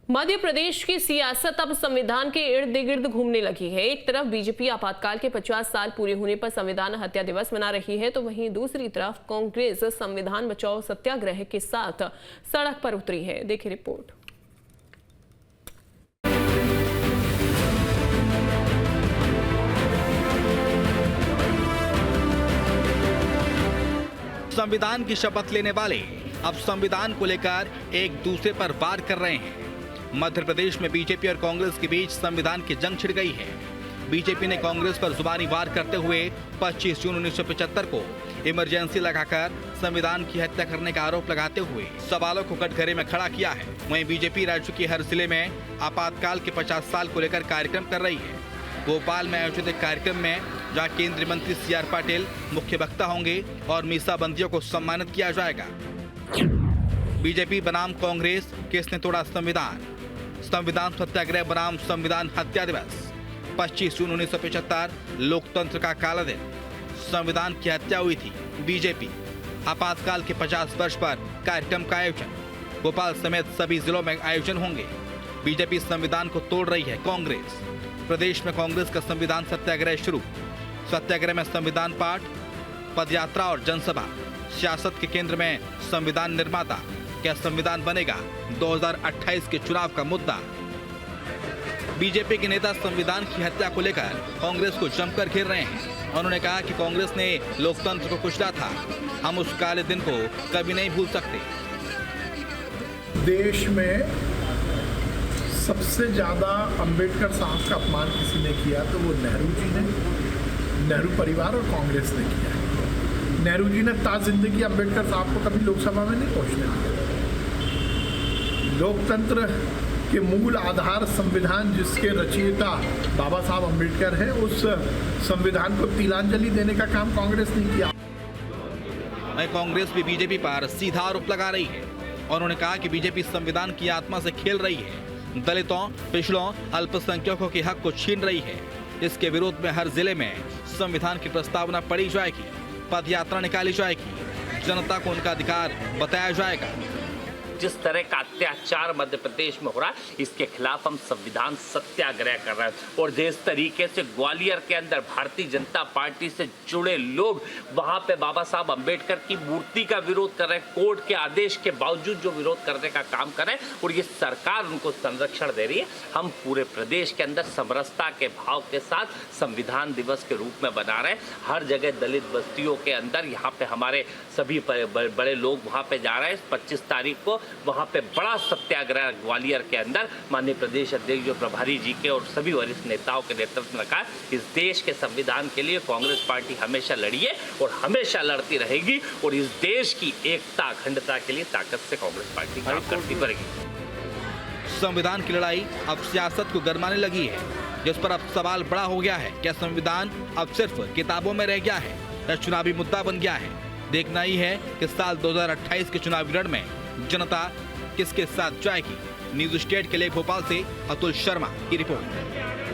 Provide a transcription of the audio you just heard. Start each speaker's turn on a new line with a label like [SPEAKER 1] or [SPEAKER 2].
[SPEAKER 1] मध्य प्रदेश की सियासत अब संविधान के इर्द गिर्द घूमने लगी है। एक तरफ बीजेपी आपातकाल के 50 साल पूरे होने पर संविधान हत्या दिवस मना रही है, तो वहीं दूसरी तरफ कांग्रेस संविधान बचाओ सत्याग्रह के साथ सड़क पर उतरी है। देखिए रिपोर्ट।
[SPEAKER 2] संविधान की शपथ लेने वाले अब संविधान को लेकर एक दूसरे पर वार कर रहे हैं। मध्य प्रदेश में बीजेपी और कांग्रेस के बीच संविधान की जंग छिड़ गई है। बीजेपी ने कांग्रेस पर जुबानी वार करते हुए 25 जून 1975 को इमरजेंसी लगाकर संविधान की हत्या करने का आरोप लगाते हुए सवालों को कटघरे में खड़ा किया है। वहीं बीजेपी राज्य के हर जिले में आपातकाल के 50 साल को लेकर कार्यक्रम कर रही है। भोपाल में आयोजित एक कार्यक्रम में जहां केंद्रीय मंत्री CR पाटिल मुख्य वक्ता होंगे और मीसाबंदियों को सम्मानित किया जाएगा। बीजेपी बनाम कांग्रेस, किसने तोड़ा संविधान? संविधान सत्याग्रह बनाम संविधान हत्या दिवस। 25 जून 1975 लोकतंत्र का काला दिन। संविधान की हत्या हुई थी। बीजेपी आपातकाल के 50 वर्ष पर कार्यक्रम का आयोजन। भोपाल समेत सभी जिलों में आयोजन होंगे। बीजेपी संविधान को तोड़ रही है। कांग्रेस प्रदेश में कांग्रेस का संविधान सत्याग्रह शुरू। सत्याग्रह में संविधान पाठ, पदयात्रा और जनसभा। सियासत के केंद्र में संविधान निर्माता। क्या संविधान बनेगा? 2028 के चुनाव का मुद्दा। बीजेपी के नेता संविधान की हत्या को लेकर कांग्रेस को जमकर घेर रहे हैं। उन्होंने कहा कि कांग्रेस ने लोकतंत्र को कुचला था। हम उस काले दिन को कभी नहीं भूल सकते।
[SPEAKER 3] देश में सबसे ज्यादा अंबेडकर साहब का अपमान किसी ने किया तो वो नेहरू जी ने, नेहरू परिवार और कांग्रेस ने किया। नेहरू जी ने ताज़िंदगी अंबेडकर साहब को कभी लोकसभा में नहीं पहुंचने दिया। लोकतंत्र के मूल आधार संविधान जिसके रचयिता बाबा साहब अंबेडकर हैं, उस संविधान को तिलांजलि देने का काम कांग्रेस ने किया।
[SPEAKER 2] कांग्रेस भी बीजेपी पर सीधा आरोप लगा रही है। उन्होंने कहा कि बीजेपी संविधान की आत्मा से खेल रही है। दलितों, पिछड़ों, अल्पसंख्यकों के हक को छीन रही है। इसके विरोध में हर जिले में संविधान की प्रस्तावना पढ़ी जाएगी, पदयात्रा निकाली जाएगी, जनता को उनका अधिकार बताया जाएगा।
[SPEAKER 4] जिस तरह का अत्याचार मध्य प्रदेश में हो रहा है, इसके खिलाफ हम संविधान सत्याग्रह कर रहे हैं। और जिस तरीके से ग्वालियर के अंदर भारतीय जनता पार्टी से जुड़े लोग वहां पे बाबा साहब अंबेडकर की मूर्ति का विरोध कर रहे हैं, कोर्ट के आदेश के बावजूद जो विरोध करने का काम कर रहे हैं, और ये सरकार उनको संरक्षण दे रही है। हम पूरे प्रदेश के अंदर समरसता के भाव के साथ संविधान दिवस के रूप में बना रहे हैं। हर जगह दलित बस्तियों के अंदर यहाँ पे हमारे सभी बड़े लोग वहाँ पे जा रहे हैं। 25 तारीख को वहां पे बड़ा सत्याग्रह ग्वालियर के अंदर माननीय प्रदेश अध्यक्ष जो प्रभारी जी के और सभी वरिष्ठ नेताओं के नेतृत्व में रखा। इस देश के संविधान के लिए कांग्रेस पार्टी हमेशा लड़ी है और हमेशा लड़ती रहेगी, और इस देश की एकता अखंडता के लिए ताकत से कांग्रेस पार्टी काम करती रहेगी।
[SPEAKER 2] संविधान की लड़ाई अब सियासत को गरमाने लगी है, जिस पर अब सवाल बड़ा हो गया है। क्या संविधान अब सिर्फ किताबों में रह गया है या चुनावी मुद्दा बन गया है? देखना ही है कि साल 2028 के चुनावी रण में जनता किसके साथ जाएगी। न्यूज स्टेट के लिए भोपाल से अतुल शर्मा की रिपोर्ट।